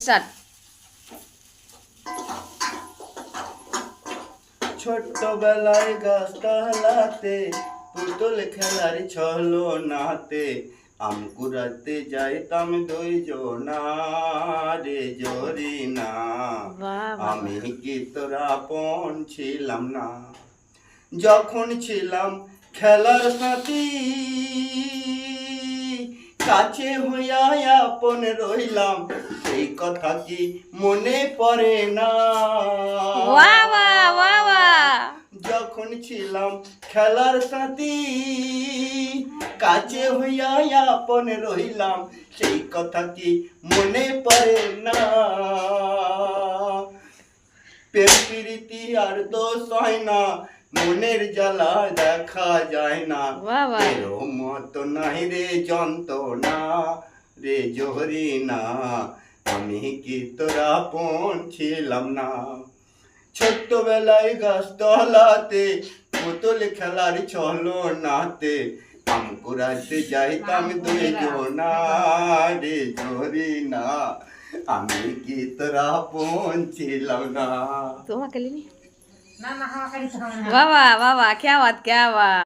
Start. ছোট্টবেলায় গাছতলাতে পুতুল খেলার ছলো নাতে আম কুড়াতে যাইতাম দুইজনা রে জরিনা। বাহ বাহ আমি কি তোর আপন ছিলাম না? যখন ছিলাম খেলার সাথী, কাছে হইয়া আপন রইলাম, সেই কথা কি মনে পড়ে না? বাহ বাহ বাহ বাহ। যখন ছিলাম খেলার সাথী, কাছে হইয়া আপন রইলাম, সেই কথা কি মনে পড়ে না? প্রেম প্রীতি আর দোষ হয় না, মনের জ্বালা দেখা যায় না। বাহ বাহ। এরো মত নাই রে যন্ত্রণা রে জহরিনা। আমি কি তোর আপন ছিলাম না? ছোট্টবেলায় গাছতলাতে পুতুল খেলার ছলো নাতে আম কুড়াতে যাইতাম দুইজনা রে জহরিনা। আমি কি তোর আপন ছিলাম না? তোমাকে লিনি। বাবা বাবা, क्या बात क्या बात।